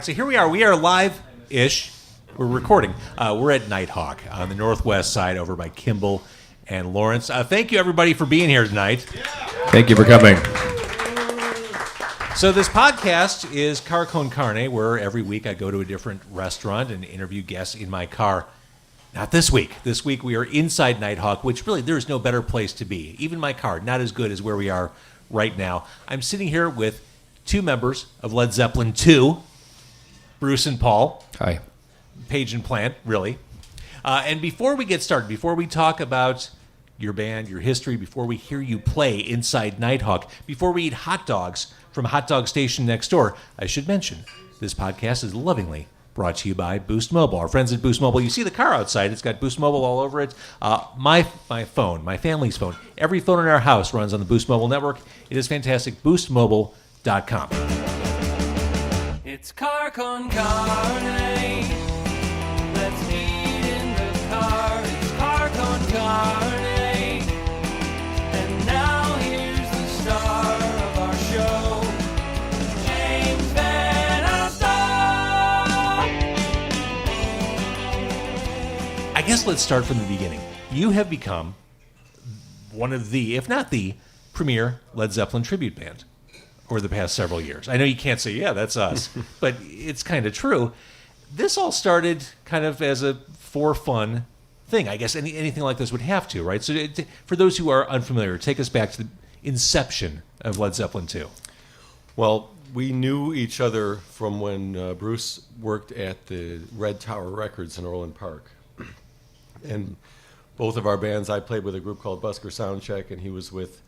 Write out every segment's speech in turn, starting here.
So here we are. We are live-ish. We're recording. We're at Nighthawk on the northwest side over by Kimball and Lawrence. Thank you, everybody, for being here tonight. Thank you for coming. So this podcast is Car Con Carne, where every week I go to a different restaurant and interview guests in my car. Not this week. This week we are inside Nighthawk, which really there is no better place to be. Even my car, not as good as where we are right now. I'm sitting here with two members of Led Zeppelin 2, Bruce and Paul. Hi. Page and Plant, really. And before we get started, before we talk about your band, your history, before we hear you play inside Nighthawk, before we eat hot dogs from Hot Dog Station next door, I should mention this podcast is lovingly brought to you by Boost Mobile. Our friends at Boost Mobile, you see the car outside, it's got Boost Mobile all over it. My phone, my family's phone, every phone in our house runs on the Boost Mobile network. It is fantastic. BoostMobile.com. It's Car Con Carne. Let's eat in the car. It's Car Con Carne. And now here's the star of our show, James Van Alstyne. I guess let's start from the beginning. You have become one of the, if not the, premier Led Zeppelin tribute band over the past several years. I know you can't say, yeah, that's us, but it's kind of true. This all started kind of as a for fun thing. I guess anything like this would have to, right? So for those who are unfamiliar, take us back to the inception of Led Zeppelin 2. Well, we knew each other from when Bruce worked at the Red Tower Records in Orland Park. And both of our bands, I played with a group called Busker Soundcheck, and he was with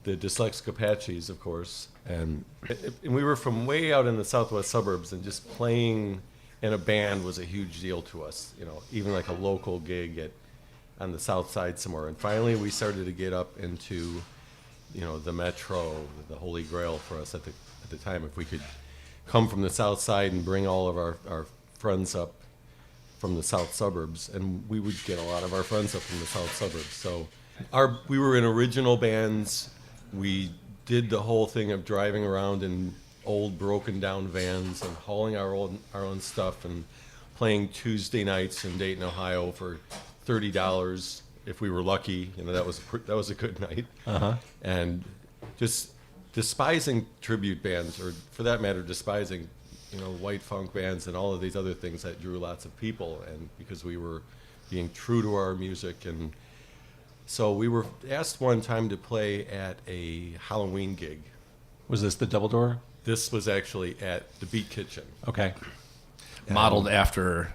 the Dyslexic Apaches, of course. And we were from way out in the southwest suburbs, and just playing in a band was a huge deal to us, you know, even like a local gig on the south side somewhere. And finally we started to get up into, you know, the metro, the holy grail for us at the time. If we could come from the south side and bring all of our friends up from the south suburbs, and we would get a lot of our friends up from the south suburbs. So we were in original bands. We did the whole thing of driving around in old broken down vans and hauling our own stuff and playing Tuesday nights in Dayton, Ohio for $30 if we were lucky. You know, that was a good night. Uh-huh. And just despising tribute bands, or for that matter, despising, you know, white funk bands and all of these other things that drew lots of people, and because we were being true to our music. And so we were asked one time to play at a Halloween gig. Was this the Double Door? This was actually at the Beat Kitchen. Okay. Modeled after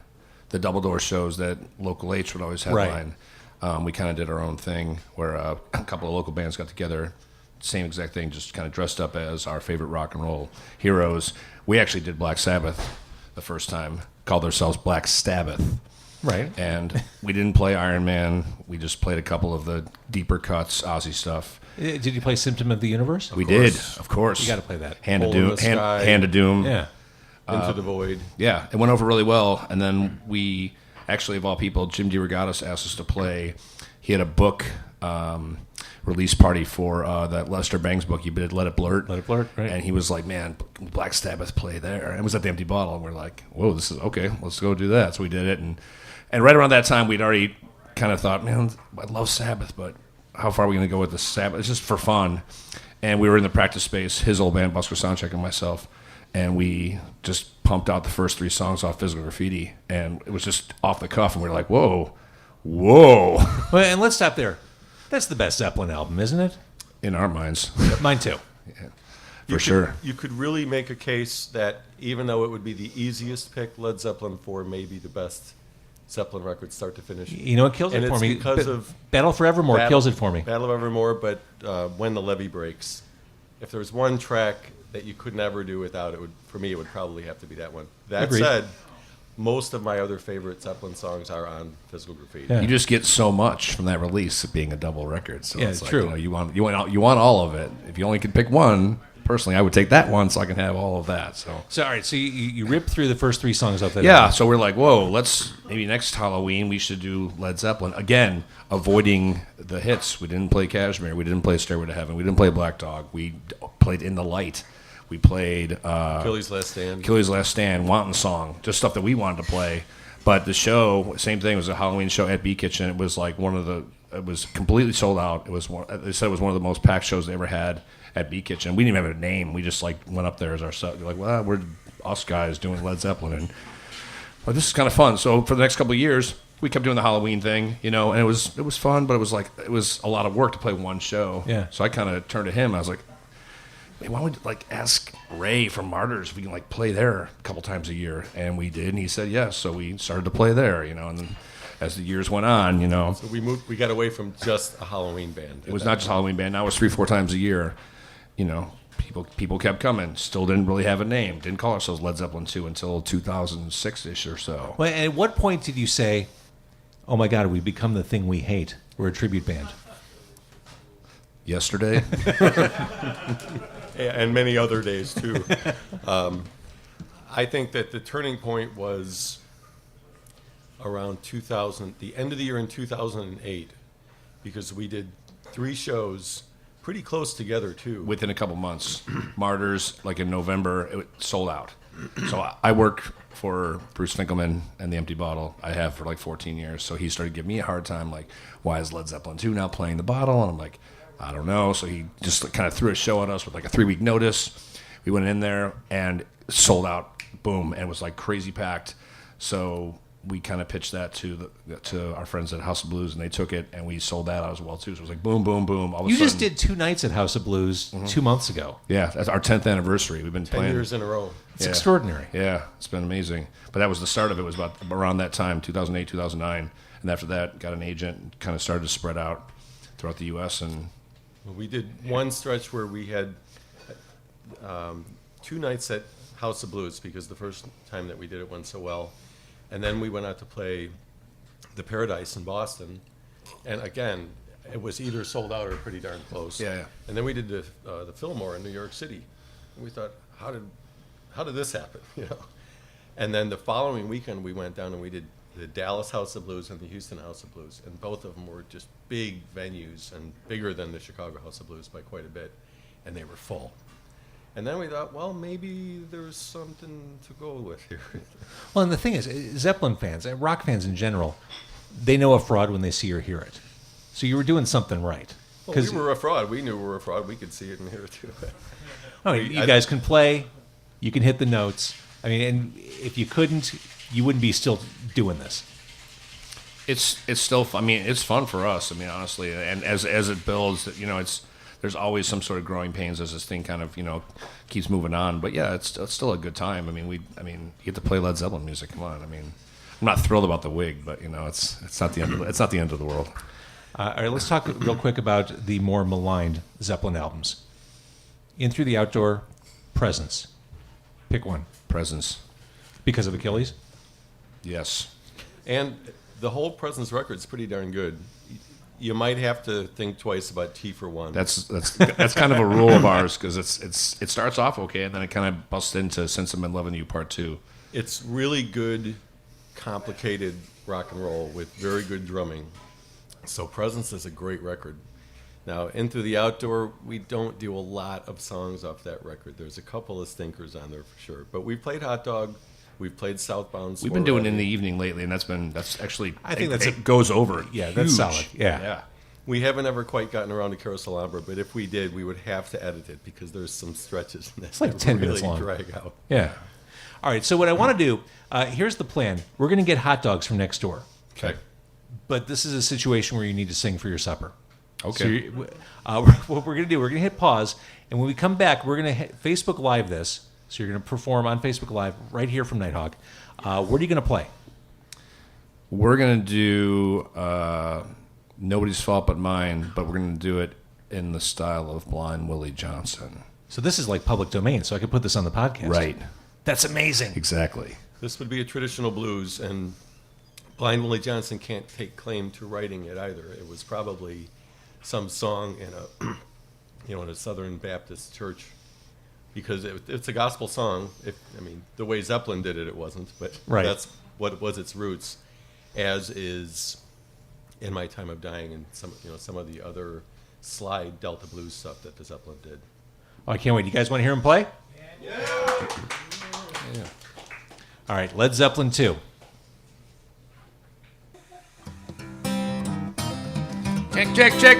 the Double Door shows that Local H would always headline. Right. We kind of did our own thing where a couple of local bands got together, same exact thing, just kind of dressed up as our favorite rock and roll heroes. We actually did Black Sabbath the first time, called ourselves Black Stabbath. Right. And we didn't play Iron Man. We just played a couple of the deeper cuts, Ozzy stuff. Did you play Symptom of the Universe? We did, of course. You got to play that. Hand of Hole in Doom. the Sky. Hand of Doom. Yeah. Into the Void. Yeah, it went over really well. And then we, actually, of all people, Jim DeRogatis asked us to play. He had a book release party for that Lester Bangs book. He did Let It Blurt. Let It Blurt, right. And he was like, man, Black Sabbath play there. And it was at the Empty Bottle. And we're like, whoa, this is okay. Let's go do that. So we did it. And right around that time, we'd already kind of thought, man, I love Sabbath, but how far are we going to go with this Sabbath? It's just for fun. And we were in the practice space, his old band, Busker Soundcheck, and myself, and we just pumped out the first 3 songs off Physical Graffiti, and it was just off the cuff, and we were like, whoa. Well, and let's stop there. That's the best Zeppelin album, isn't it? In our minds. Mine too. Yeah, for sure. You could really make a case that even though it would be the easiest pick, Led Zeppelin 4 may be the best Zeppelin record start to finish. You know what kills and it for it's me? Because of Battle for Evermore kills it for me. Battle of Evermore, but When the Levee Breaks. If there was one track that you could never do without, it would, for me, it would probably have to be that one. That Agreed. said, most of my other favorite Zeppelin songs are on Physical Graffiti. Yeah. You just get so much from that release of being a double record. So Yeah, it's it's like, true. You want all of it. If you only could pick one, personally, I would take that one so I can have all of that. So all right, so you ripped through the first 3 songs off that yeah, album. so we're like, whoa, maybe next Halloween we should do Led Zeppelin. Again, avoiding the hits. We didn't play Kashmir. We didn't play Stairway to Heaven. We didn't play Black Dog. We played In the Light, We played Achilles' Last Stand. Achilles' Last Stand, Wanton Song, just stuff that we wanted to play. But the show, same thing, it was a Halloween show at B Kitchen. It was like it was completely sold out. They said it was one of the most packed shows they ever had at B Kitchen. We didn't even have a name. We just like went up there as ourselves. Like, well, we're us guys doing Led Zeppelin, and well, this is kind of fun. So for the next couple of years, we kept doing the Halloween thing, and it was fun, but it was a lot of work to play one show. Yeah. So I kind of turned to him. I was like, hey, why don't we ask Ray from Martyrs if we can play there a couple times a year? And we did, and he said yes. So we started to play there, and then as the years went on, So we got away from just a Halloween band. it was not just Halloween band. Now it was 3-4 times a year. People kept coming. Still didn't really have a name. Didn't call ourselves Led Zeppelin 2 until 2006-ish or so. Well, and at what point did you say, oh my God, we've become the thing we hate? We're a tribute band. Yesterday. And many other days, too. I think that the turning point was around 2000, the end of the year in 2008, because we did 3 shows pretty close together, too. Within a couple months. Martyrs, in November, it sold out. So I worked for Bruce Finkelman and the Empty Bottle. I have for 14 years. So he started giving me a hard time, why is Led Zeppelin 2 now playing the Bottle? And I'm like, I don't know. So he just kind of threw a show at us with a 3-week notice. We went in there and sold out. Boom. And it was crazy packed. So we kind of pitched that to our friends at House of Blues, and they took it, and we sold that out as well too. So it was boom, boom, boom. All of a You sudden, just did 2 nights at House of Blues 2 months ago. yeah. That's our 10th anniversary. We've been 10 playing years in a row. It's extraordinary. Yeah, it's been amazing. But that was the start of it. It was about around that time, 2008, 2009, and after that, got an agent, and kind of started to spread out throughout the U.S. and. We did one stretch where we had 2 nights at House of Blues, because the first time that we did it went so well. And then we went out to play the Paradise in Boston. And again, it was either sold out or pretty darn close. Yeah. And then we did the Fillmore in New York City. And we thought, how did this happen? And then the following weekend we went down and we did the Dallas House of Blues and the Houston House of Blues. And both of them were just big venues and bigger than the Chicago House of Blues by quite a bit. And they were full. And then we thought, well, maybe there's something to go with here. Well, and the thing is, Zeppelin fans, rock fans in general, they know a fraud when they see or hear it. So you were doing something right. Well, we were a fraud. We knew we were a fraud. We could see it and hear it too. You guys can play, you can hit the notes. I mean, and if you couldn't, you wouldn't be still doing this. It's still fun. I mean, it's fun for us. I mean, honestly, and as it builds, there's always some sort of growing pains as this thing kind of keeps moving on. But yeah, it's still a good time. I mean, you get to play Led Zeppelin music. Come on. I mean, I'm not thrilled about the wig, but it's not the end. It's not the end of the world. All right, let's talk real quick about the more maligned Zeppelin albums. In Through the Outdoor, Presence. Pick one. Presence. Because of Achilles? Yes. And the whole Presence record's pretty darn good. You might have to think twice about T for One. That's kind of a rule of ours, because it starts off okay, and then it kind of busts into Since I've Been Loving You Part 2. It's really good, complicated rock and roll with very good drumming. So Presence is a great record. Now, Into the Outdoor, we don't do a lot of songs off that record. There's a couple of stinkers on there for sure. But we played Hot Dog. We've played Southbound. We've been doing In the Evening lately, and that's actually, I think it goes over. Yeah, that's huge. solid. Yeah. Yeah. We haven't ever quite gotten around to Carousel Ambra, but if we did, we would have to edit it because there's some stretches in this like 10 really minutes long. drag out. Yeah. All right, so what I want to do, here's the plan. We're going to get hot dogs from next door. Okay. But this is a situation where you need to sing for your supper. Okay. So what we're going to do, we're going to hit pause, and when we come back, we're going to Facebook Live this. So you're going to perform on Facebook Live right here from Nighthawk. What are you going to play? We're going to do Nobody's Fault But Mine, but we're going to do it in the style of Blind Willie Johnson. So this is like public domain, so I could put this on the podcast. Right. That's amazing. Exactly. This would be a traditional blues, and Blind Willie Johnson can't take claim to writing it either. It was probably some song in a, in a Southern Baptist church, because it's a gospel song. The way Zeppelin did it, it wasn't, but Right. That's what was its roots. As is In My Time of Dying and some of the other slide Delta blues stuff that the Zeppelin did. Oh, I can't wait. You guys want to hear him play? Yeah. All right, Led Zeppelin 2. Check, check, check.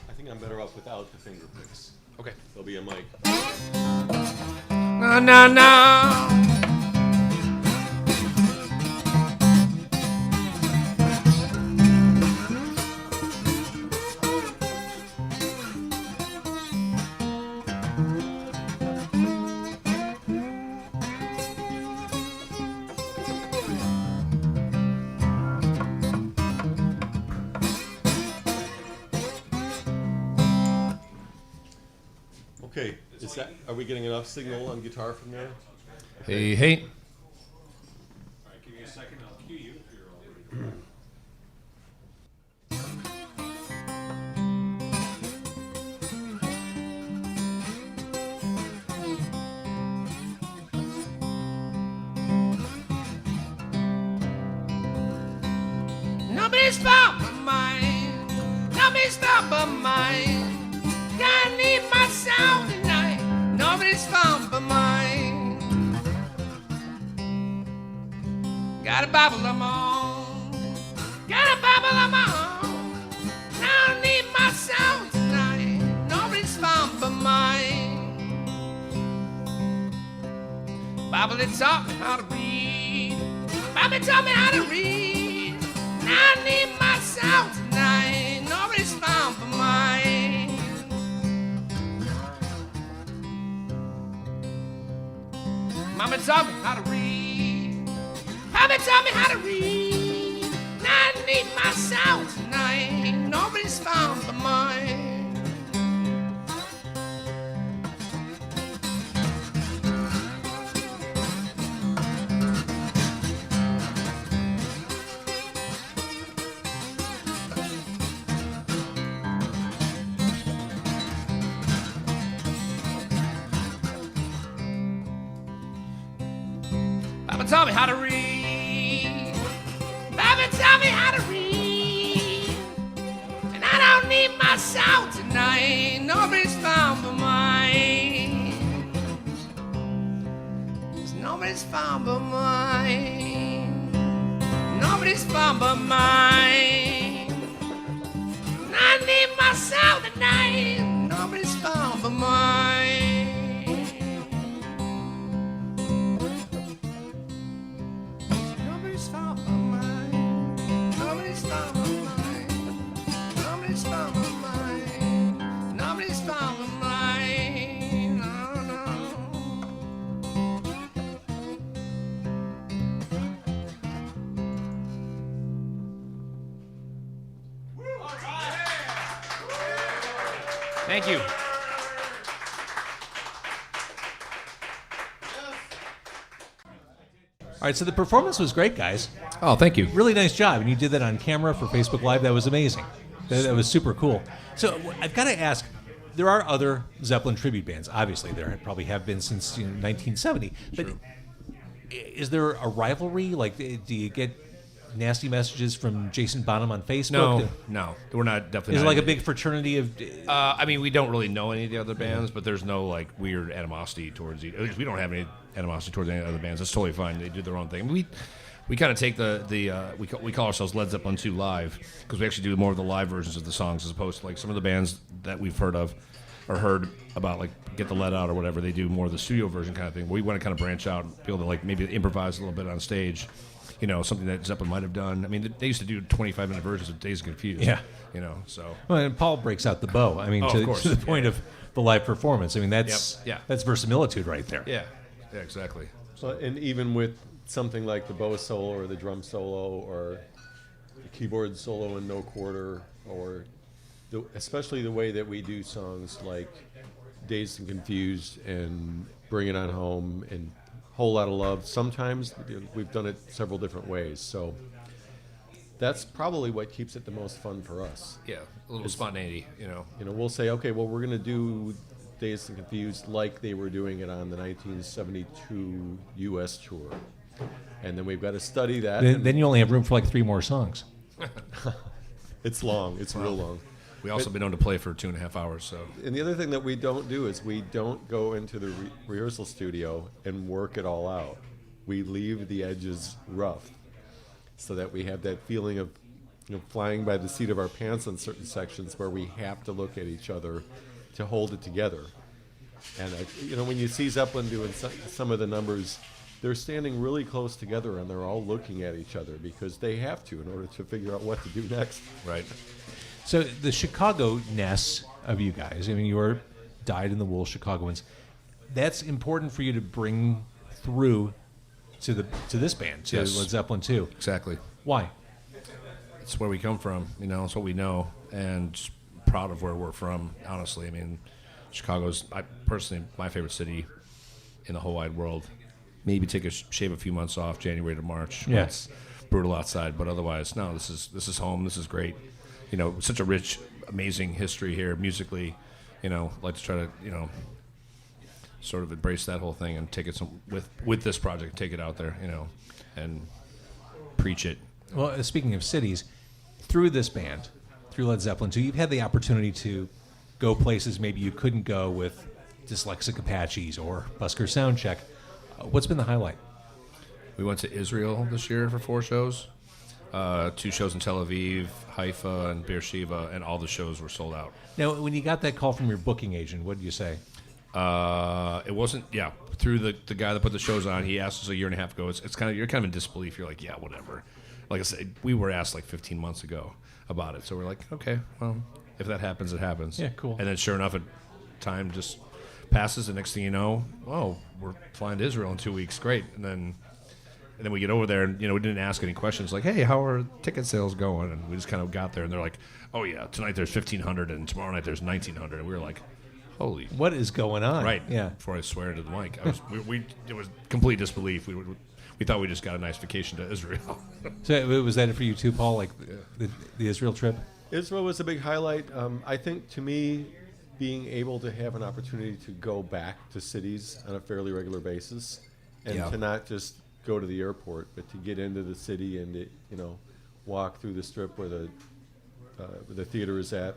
I think I'm better off without the finger picks. Okay. There'll be a mic. No, no, no. Okay, are we getting enough signal on guitar from there? Hey, hey. All right, give me a second. I'll cue you if you're all ready. Nobody's fault but mine. Nobody's fault but mine. I need my sound tonight. Nobody's fault but mine. Got a Bible I'm on. Got a Bible I'm on. I need my sound tonight. Nobody's fault but mine. Bible it taught me how to read. Bible taught me how to read. I need my sound tonight. Nobody's found but mine. Mama taught me how to read. Papa taught me how to read. I need my sound tonight. Nobody's found but mine. Papa taught me how to read. Papa taught me how to read. And I don't need my sound tonight. Nobody's found but mine. 'Cause nobody's found but mine. Nobody's found but mine. And I need my sound tonight. Nobody's found but mine. Nobody's found but mine. Nobody's found but mine. Nobody's found but mine. Nobody's found but mine. No, no. Thank you. All right, so the performance was great, guys. Oh, thank you. Really nice job. And you did that on camera for Facebook Live. That was amazing. That was super cool. So I've got to ask, there are other Zeppelin tribute bands. Obviously, there probably have been since 1970. But is there a rivalry? Like, do you get nasty messages from Jason Bonham on Facebook? No, we're not definitely. Is it not like a big fraternity of... I mean, we don't really know any of the other bands, but there's no like weird animosity towards each. We don't have any animosity towards any other bands. It's totally fine. They do their own thing. We kind of take we call ourselves Led Zeppelin 2 Live because we actually do more of the live versions of the songs as opposed to like some of the bands that we've heard of or heard about, like Get the Lead Out or whatever. They do more of the studio version kind of thing. We want to kind of branch out and be able to like maybe improvise a little bit on stage. You know, something that Zeppelin might have done. I mean, they used to do 25-minute versions of Dazed and Confused. Yeah. You know, so. Well, and Paul breaks out the bow. I mean, Oh, of course. to the point of the live performance. I mean, that's Yep. Yeah. that's verisimilitude right there. Yeah, exactly. So, and even with something like the bow solo or the drum solo or the keyboard solo in no quarter, or especially the way that we do songs like Dazed and Confused and Bring It On Home and Whole Lot of Love. Sometimes we've done it several different ways. So that's probably what keeps it the most fun for us. Yeah, a little spontaneity, you know. You know, we'll say, okay, well, we're going to do Dazed and Confused like they were doing it on the 1972 U.S. tour. And then we've got to study that. Then you only have room for like 3 more songs. It's long. It's real long. We also been known to play for 2.5 hours. So And the other thing that we don't do is we don't go into the rehearsal studio and work it all out. We leave the edges rough so that we have that feeling of flying by the seat of our pants on certain sections where we have to look at each other to hold it together. And when you see Zeppelin doing some of the numbers, they're standing really close together and they're all looking at each other because they have to in order to figure out what to do next. right. So the Chicago-ness of you guys, I mean, you're dyed-in-the-wool Chicagoans. That's important for you to bring through to this band, to Yes. Led Zeppelin 2. Exactly. Why? It's where we come from. It's what we know, and just proud of where we're from. Honestly, I mean, Chicago's personally my favorite city in the whole wide world. Maybe shave a few months off, January to March. Yeah. It's brutal outside, but otherwise, no. This is home. This is great. Such a rich, amazing history here musically. Like to try to sort of embrace that whole thing and take it with this project, take it out there, and preach it. Well, speaking of cities, through this band, through Led Zeppelin 2, you've had the opportunity to go places maybe you couldn't go with Dyslexic Apaches or Busker Soundcheck. What's been the highlight? We went to Israel this year for 4 shows. 2 shows in Tel Aviv, Haifa, and Beersheba, and all the shows were sold out. Now, when you got that call from your booking agent, what did you say? It wasn't, through the guy that put the shows on. He asked us a year and a half ago. It's kind of, you're kind of in disbelief. You're like, yeah, whatever. Like I said, we were asked like 15 months ago about it. So we're like, okay, well, if that happens, it happens. Yeah, cool. And then sure enough, time just passes. The next thing you know, we're flying to Israel in 2 weeks. Great. And then we get over there and, we didn't ask any questions like, hey, how are ticket sales going? And we just kind of got there and they're like, oh yeah, tonight there's 1,500 and tomorrow night there's 1,900. And we were like, holy. What is going on? Right. Yeah. Before I swear into the mic, it was complete disbelief. We thought we just got a nice vacation to Israel. So was that it for you too, Paul? Like the Israel trip? Israel was a big highlight. I think to me, being able to have an opportunity to go back to cities on a fairly regular basis and Yeah. to not just go to the airport, but to get into the city and to, walk through the strip where the theater is at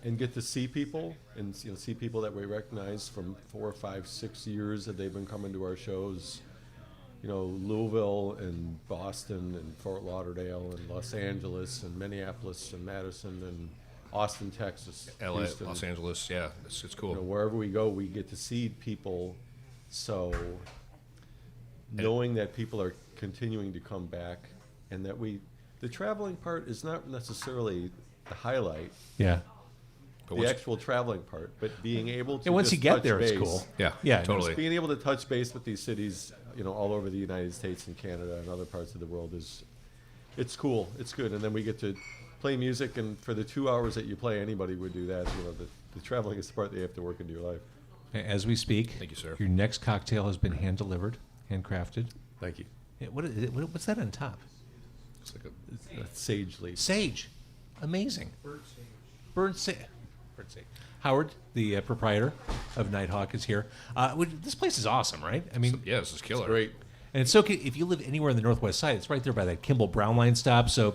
and get to see people and see people that we recognize from 4, 5, 6 years that they've been coming to our shows. Louisville and Boston and Fort Lauderdale and Los Angeles and Minneapolis and Madison and Austin, Texas, LA, Houston. Los Angeles, yeah, it's cool. Wherever we go, we get to see people. So knowing that people are continuing to come back and that the traveling part is not necessarily the highlight, Yeah. But the once- actual traveling part, but being able to And once just you get touch there, it's base. cool. Yeah, Yeah, totally. Being able to touch base with these cities, all over the United States and Canada and other parts of the world it's cool. It's good. And then we get to play music, and for the 2 hours that you play, anybody would do that. The traveling is the part that you have to work into your life. As we speak, Thank you, sir. Your next cocktail has been hand-delivered, handcrafted. Thank you. Yeah, what's that on top? It's like That's sage leaf. Sage. Amazing. Burnt sage. Howard, the proprietor of Nighthawk, is here. This place is awesome, right? I mean, yeah, this is killer. Great. and it's so if you live anywhere in the Northwest Side, it's right there by that Kimball Brown Line stop. So,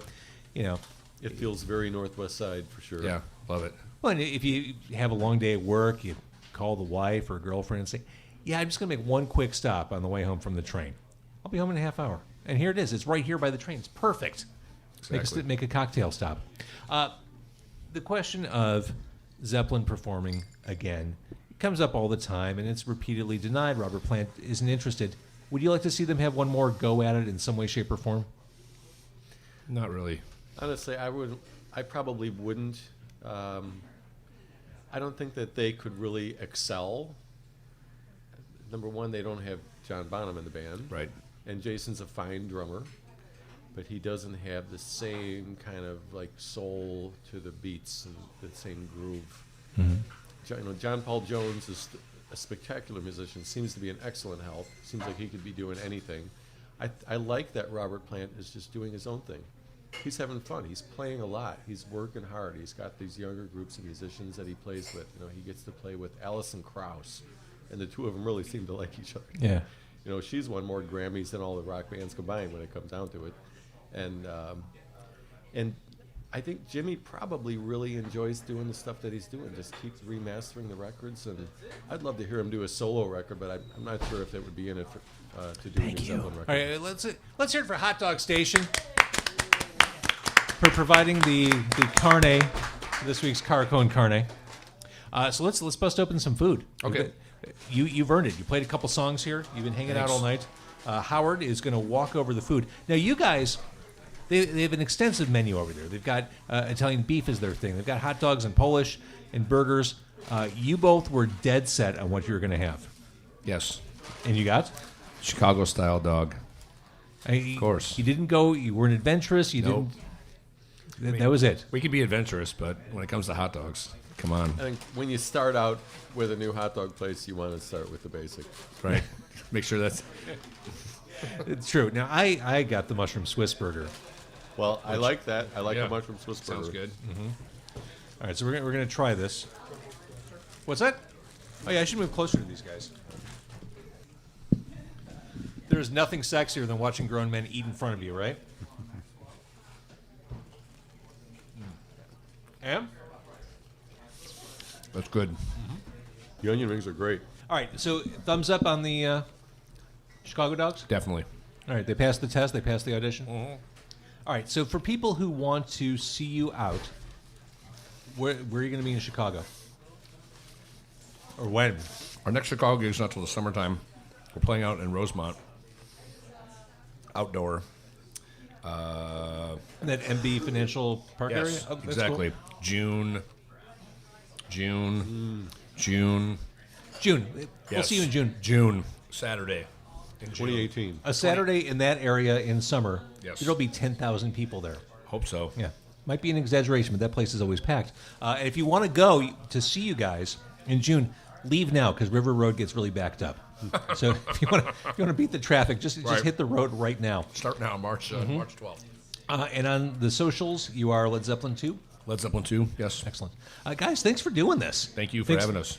It feels very Northwest Side for sure. Yeah, love it. well, and if you have a long day at work, you call the wife or girlfriend and say, "Yeah, I'm just going to make one quick stop on the way home from the train. I'll be home in a half hour." And here it is. It's right here by the train. It's perfect. Exactly. Make a cocktail stop. The question of Zeppelin performing again comes up all the time, and it's repeatedly denied. Robert Plant isn't interested. Would you like to see them have one more go at it in some way, shape, or form? Not really. Honestly, I probably wouldn't. I don't think that they could really excel. Number one, they don't have John Bonham in the band. Right. And Jason's a fine drummer, but he doesn't have the same kind of like soul to the beats and the same groove. John Paul Jones is a spectacular musician, seems to be an excellent help, seems like he could be doing anything. I like that Robert Plant is just doing his own thing. He's having fun. He's playing a lot. He's working hard. He's got these younger groups of musicians that he plays with. He gets to play with Alison Krauss, and the two of them really seem to like each other. Yeah. She's won more Grammys than all the rock bands combined when it comes down to it. And I think Jimmy probably really enjoys doing the stuff that he's doing. Just keeps remastering the records, and I'd love to hear him do a solo record, but I'm not sure if that would be in it for, to do a New Zeppelin record. All right, let's hear it for Hot Dog Station for providing the carne, this week's Carcone Carne. So let's bust open some food. Okay. You've earned it. You played a couple songs here. You've been hanging out all night. Howard is going to walk over the food. Now, you guys, they have an extensive menu over there. They've got Italian beef is their thing. They've got hot dogs and Polish and burgers. You both were dead set on what you were going to have. Yes. And you got? Chicago-style dog. Of course. You didn't go, you weren't adventurous. You Nope. didn't. That was it. We can be adventurous, but when it comes to hot dogs, come on. I think when you start out with a new hot dog place, you want to start with the basic. Right. Make sure that's... It's true. Now, I got the mushroom Swiss burger. Well, I like that. I like Yeah. the mushroom Swiss burger. Sounds good. All right, so we're gonna try this. What's that? Oh yeah, I should move closer to these guys. There is nothing sexier than watching grown men eat in front of you, right? Am? That's good. The onion rings are great. All right, so thumbs up on the Chicago dogs. Definitely. All right, they passed the test. They passed the audition. All right, so for people who want to see you out, where are you going to be in Chicago? Or when? Our next Chicago gig is not till the summertime. We're playing out in Rosemont. Outdoor. In that MB Financial Park area? Yes, Oh, that's exactly. cool. June. June. We'll Yes. see you in June. June. Saturday. In June. 2018. A Saturday in that area in summer, Yes. there'll be 10,000 people there. Hope so. Yeah. Might be an exaggeration, but that place is always packed. And if you want to go to see you guys in June, leave now because River Road gets really backed up. So if you want to beat the traffic, just Right. hit the road right now. Start now, March 12th. And on the socials, you are Led Zeppelin 2. Led Zeppelin 2, yes. Excellent. Guys, thanks for doing this. Thank you for having us.